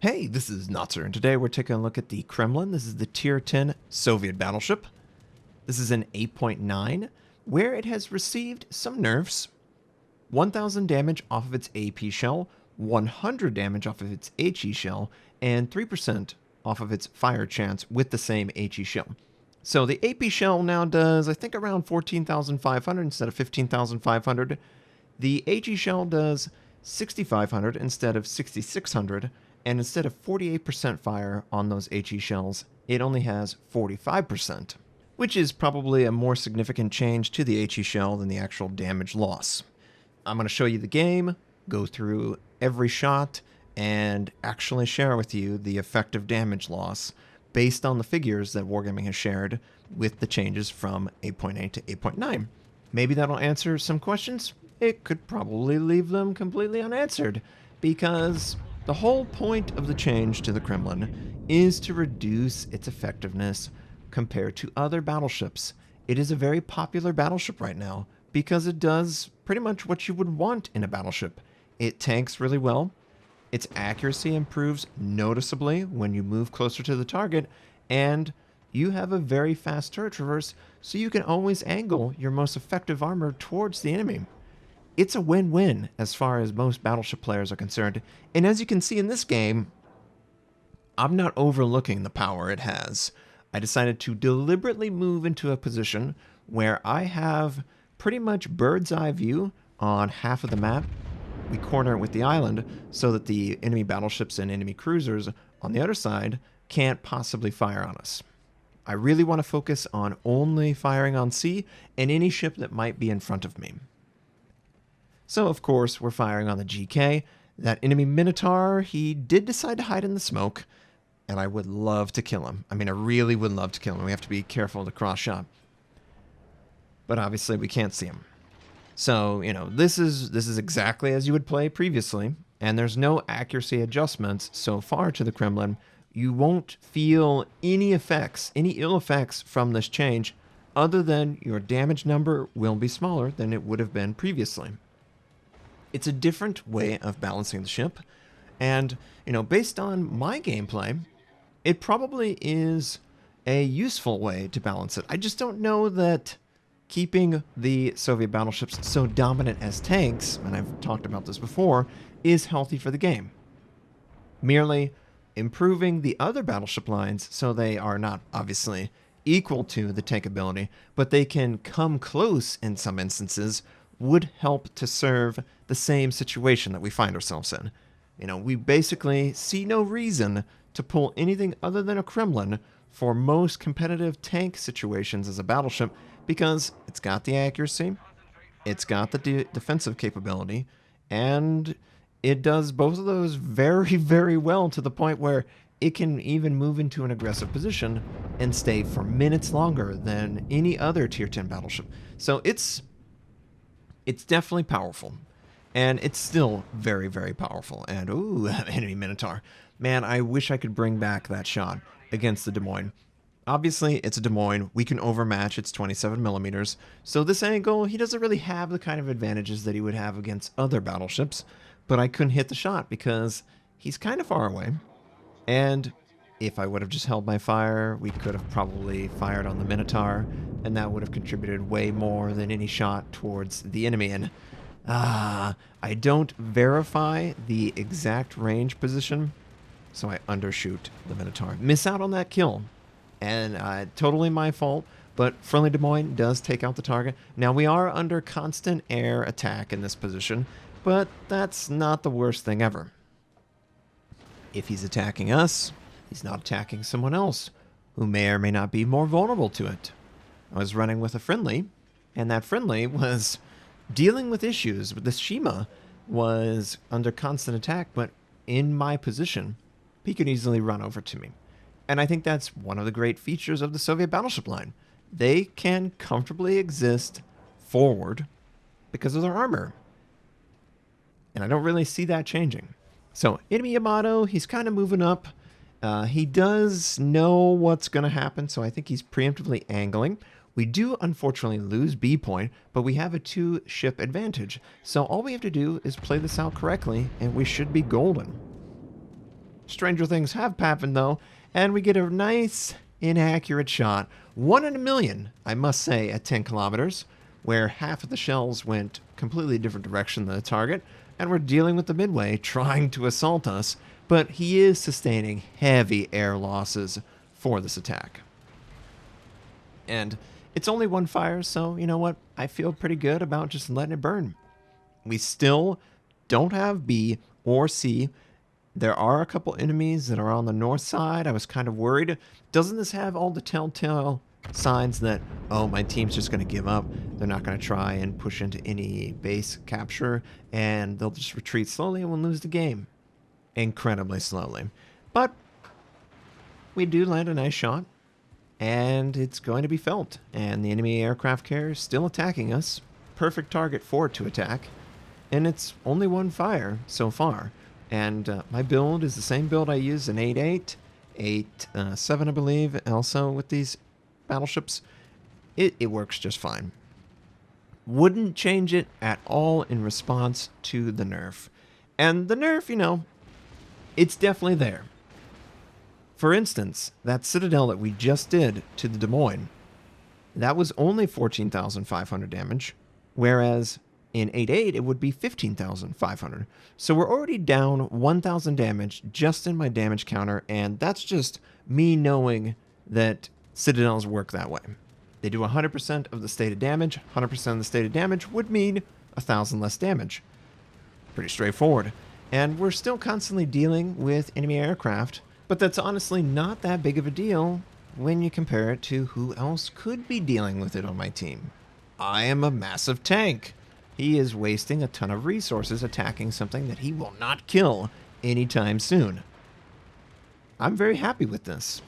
Hey, this is Notser, and today we're taking a look at the Kremlin. This is the Tier 10 Soviet battleship. This is an 8.9, where it has received some nerfs. 1,000 damage off of its AP shell, 100 damage off of its HE shell, and 3% off of its fire chance with the same HE shell. So the AP shell now does, I think, around 14,500 instead of 15,500. The HE shell does 6,500 instead of 6,600. And instead of 48% fire on those HE shells, it only has 45%, which is probably a more significant change to the HE shell than the actual damage loss. I'm going to show you the game, go through every shot, and actually share with you the effective damage loss based on the figures that Wargaming has shared with the changes from 8.8 to 8.9. Maybe that'll answer some questions. It could probably leave them completely unanswered, because the whole point of the change to the Kremlin is to reduce its effectiveness compared to other battleships. It is a very popular battleship right now because it does pretty much what you would want in a battleship. It tanks really well, its accuracy improves noticeably when you move closer to the target, and you have a very fast turret traverse, so you can always angle your most effective armor towards the enemy. It's a win-win as far as most battleship players are concerned, and as you can see in this game, I'm not overlooking the power it has. I decided to deliberately move into a position where I have pretty much bird's eye view on half of the map. We corner it with the island so that the enemy battleships and enemy cruisers on the other side can't possibly fire on us. I really want to focus on only firing on sea and any ship that might be in front of me. So, of course, we're firing on the GK. That enemy Minotaur, he did decide to hide in the smoke, and I would love to kill him. I mean, I really would love to kill him. We have to be careful to cross-shot. But obviously, we can't see him. So, this is exactly as you would play previously, and there's no accuracy adjustments so far to the Kremlin. You won't feel any effects, any ill effects from this change, other than your damage number will be smaller than it would have been previously. It's a different way of balancing the ship, and, based on my gameplay, it probably is a useful way to balance it. I just don't know that keeping the Soviet battleships so dominant as tanks, and I've talked about this before, is healthy for the game. Merely improving the other battleship lines so they are not, obviously, equal to the tank ability, but they can come close in some instances, would help to serve the same situation that we find ourselves in. We basically see no reason to pull anything other than a Kremlin for most competitive tank situations as a battleship, because it's got the accuracy, it's got the defensive capability, and it does both of those very, very well, to the point where it can even move into an aggressive position and stay for minutes longer than any other Tier 10 battleship. So it's definitely powerful, and it's still very, very powerful. And, ooh, enemy Minotaur. Man, I wish I could bring back that shot against the Des Moines. Obviously, it's a Des Moines. We can overmatch its 27 millimeters, so this angle, he doesn't really have the kind of advantages that he would have against other battleships, but I couldn't hit the shot because he's kind of far away, and if I would have just held my fire, we could have probably fired on the Minotaur, and that would have contributed way more than any shot towards the enemy. And I don't verify the exact range position, so I undershoot the Minotaur. Miss out on that kill, and totally my fault, but friendly Des Moines does take out the target. Now, we are under constant air attack in this position, but that's not the worst thing ever. If he's attacking us, he's not attacking someone else who may or may not be more vulnerable to it. I was running with a friendly, and that friendly was dealing with issues. The Shima was under constant attack, but in my position, he could easily run over to me. And I think that's one of the great features of the Soviet battleship line. They can comfortably exist forward because of their armor. And I don't really see that changing. So, enemy Yamato, he's kind of moving up. He does know what's going to happen, so I think he's preemptively angling. We do, unfortunately, lose B point, but we have a 2-ship advantage. So all we have to do is play this out correctly, and we should be golden. Stranger things have happened, though, and we get a nice, inaccurate shot. 1 in a million, I must say, at 10 kilometers, where half of the shells went completely different direction than the target, and we're dealing with the Midway trying to assault us, but he is sustaining heavy air losses for this attack. And it's only one fire, so you know what? I feel pretty good about just letting it burn. We still don't have B or C. There are a couple enemies that are on the north side. I was kind of worried. Doesn't this have all the telltale signs that, oh, my team's just going to give up? They're not going to try and push into any base capture, and they'll just retreat slowly and we'll lose the game. Incredibly slowly. But we do land a nice shot, and it's going to be felt. And the enemy aircraft carrier is still attacking us. Perfect target for it to attack. And it's only one fire so far. And my build is the same build I use in 8.8, 8.7 I believe, also with these battleships. It works just fine. Wouldn't change it at all in response to the nerf. And the nerf, you know, it's definitely there. For instance, that citadel that we just did to the Des Moines, that was only 14,500 damage, whereas in 8.8 it would be 15,500. So we're already down 1,000 damage just in my damage counter, and that's just me knowing that citadels work that way. They do 100% of the stated damage. 100% of the stated damage would mean 1,000 less damage. Pretty straightforward. And we're still constantly dealing with enemy aircraft, but that's honestly not that big of a deal when you compare it to who else could be dealing with it on my team. I am a massive tank. He is wasting a ton of resources attacking something that he will not kill anytime soon. I'm very happy with this.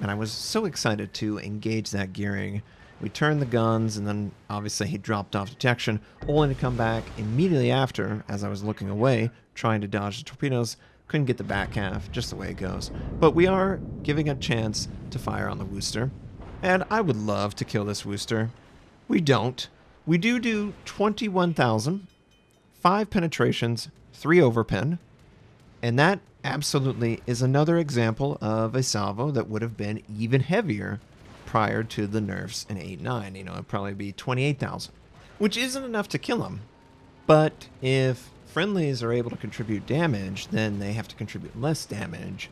And I was so excited to engage that gearing. We turned the guns, and then obviously he dropped off detection, only to come back immediately after, as I was looking away, trying to dodge the torpedoes. Couldn't get the back half, just the way it goes. But we are giving a chance to fire on the Worcester. And I would love to kill this Worcester. We don't. We do 21,000, 5 penetrations, 3 overpen. And that absolutely is another example of a salvo that would have been even heavier prior to the nerfs in 8.9. You know, it'd probably be 28,000, which isn't enough to kill them. But if friendlies are able to contribute damage, then they have to contribute less damage.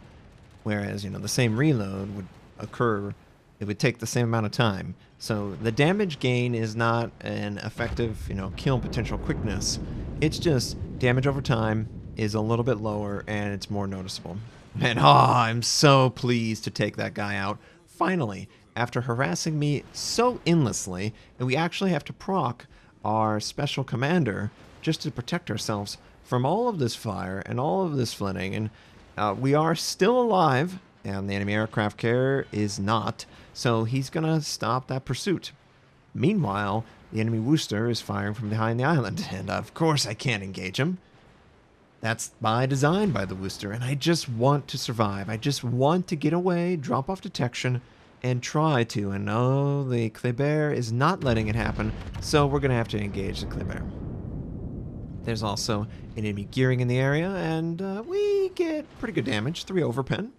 Whereas, you know, the same reload would occur, it would take the same amount of time. So the damage gain is not an effective, you know, kill potential quickness. It's just damage over time is a little bit lower and it's more noticeable. And I'm so pleased to take that guy out. Finally, after harassing me so endlessly, and we actually have to proc our special commander just to protect ourselves from all of this fire and all of this flooding. And we are still alive, and the enemy aircraft carrier is not, so he's gonna stop that pursuit. Meanwhile, the enemy Worcester is firing from behind the island, and of course I can't engage him. That's by design by the Worcester, and I just want to survive. I just want to get away, drop off detection, and try to. And no, the Kleber is not letting it happen, so we're going to have to engage the Kleber. There's also an enemy gearing in the area, and we get pretty good damage, 3 overpen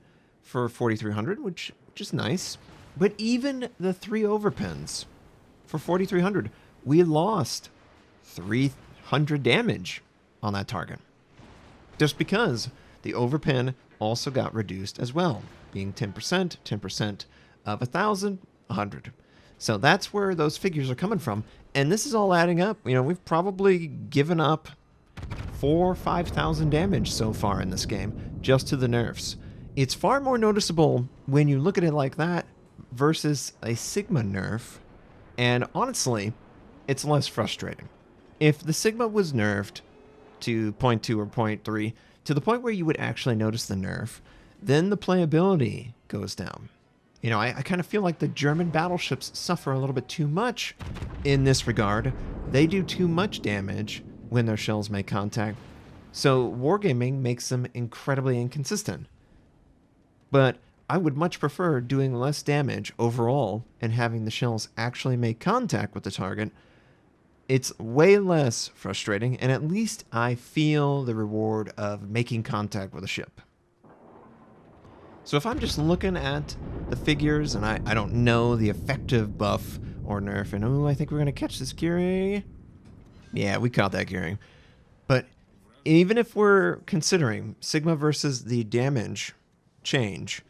for 4,300, which is nice. But even the 3 overpens for 4,300, we lost 300 damage on that target. Just because the overpen also got reduced as well, being 10%, 10% of 1,000, 100. So that's where those figures are coming from. And this is all adding up. You know, we've probably given up 4,000 or 5,000 damage so far in this game, just to the nerfs. It's far more noticeable when you look at it like that versus a Sigma nerf. And honestly, it's less frustrating. If the Sigma was nerfed to 0.2 or 0.3, to the point where you would actually notice the nerf, then the playability goes down. You know, I kind of feel like the German battleships suffer a little bit too much in this regard. They do too much damage when their shells make contact, so wargaming makes them incredibly inconsistent. But I would much prefer doing less damage overall and having the shells actually make contact with the target. It's way less frustrating, and at least I feel the reward of making contact with a ship. So if I'm just looking at the figures and I don't know the effective buff or nerf, and oh, I think we're going to catch this gearing. Yeah, we caught that gearing. But even if we're considering Sigma versus the damage change,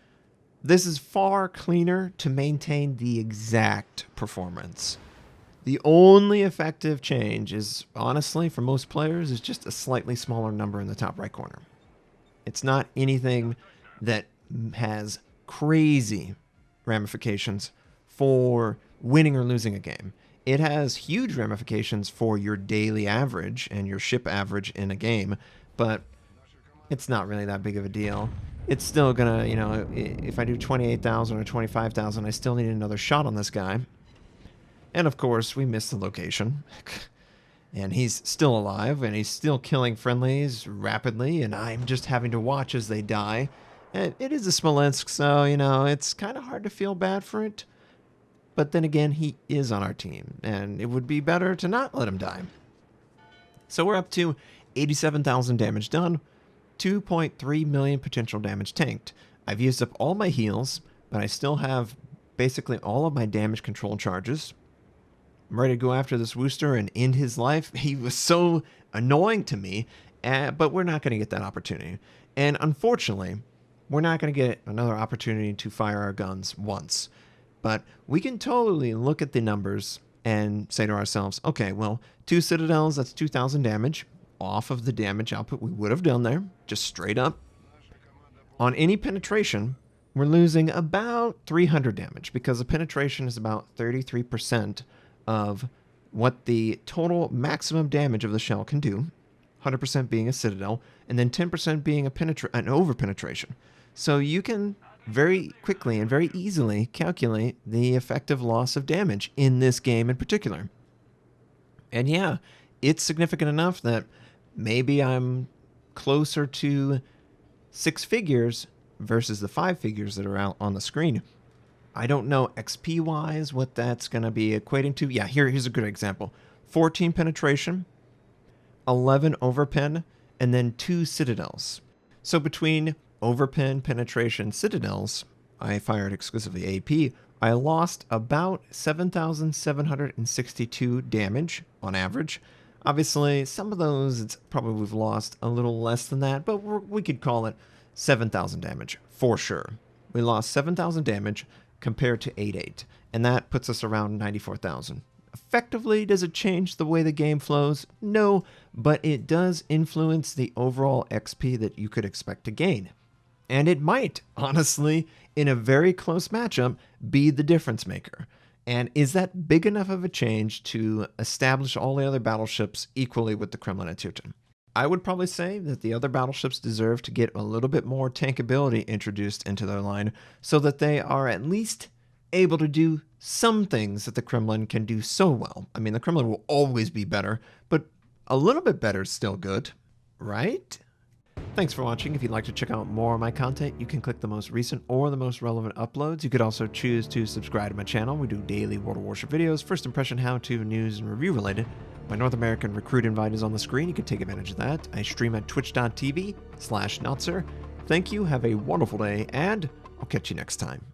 this is far cleaner to maintain the exact performance. The only effective change is, honestly, for most players, is just a slightly smaller number in the top right corner. It's not anything that has crazy ramifications for winning or losing a game. It has huge ramifications for your daily average and your ship average in a game, but it's not really that big of a deal. It's still gonna, you know, if I do 28,000 or 25,000, I still need another shot on this guy. And of course, we missed the location. And he's still alive, and he's still killing friendlies rapidly, and I'm just having to watch as they die. And it is a Smolensk, so, you know, it's kind of hard to feel bad for it. But then again, he is on our team, and it would be better to not let him die. So we're up to 87,000 damage done, 2.3 million potential damage tanked. I've used up all my heals, but I still have basically all of my damage control charges. I'm ready to go after this Wooster and end his life. He was so annoying to me, but we're not going to get that opportunity. And unfortunately, we're not going to get another opportunity to fire our guns once. But we can totally look at the numbers and say to ourselves, okay, well, 2 Citadels, that's 2,000 damage off of the damage output we would have done there, just straight up. On any penetration, we're losing about 300 damage because the penetration is about 33% of what the total maximum damage of the shell can do, 100% being a Citadel, and then 10% being an over-penetration. So you can very quickly and very easily calculate the effective loss of damage in this game in particular. And yeah, it's significant enough that maybe I'm closer to 6 figures versus the 5 figures that are out on the screen. I don't know XP-wise what that's going to be equating to. Yeah, here's a good example. 14 penetration, 11 overpen, and then 2 Citadels. So between overpen, penetration, Citadels, I fired exclusively AP, I lost about 7,762 damage on average. Obviously, some of those, it's probably we've lost a little less than that, but we could call it 7,000 damage for sure. We lost 7,000 damage compared to 8.8, and that puts us around 94,000. Effectively, does it change the way the game flows? No, but it does influence the overall XP that you could expect to gain. And it might, honestly, in a very close matchup, be the difference maker. And is that big enough of a change to establish all the other battleships equally with the Kremlin and Tier 10? I would probably say that the other battleships deserve to get a little bit more tankability introduced into their line so that they are at least able to do some things that the Kremlin can do so well. I mean, the Kremlin will always be better, but a little bit better is still good, right? Thanks for watching. If you'd like to check out more of my content, you can click the most recent or the most relevant uploads. You could also choose to subscribe to my channel. We do daily World of Warship videos, first impression, how-to, news, and review related. My North American recruit invite is on the screen. You can take advantage of that. I stream at twitch.tv/Notser. Thank you, have a wonderful day, and I'll catch you next time.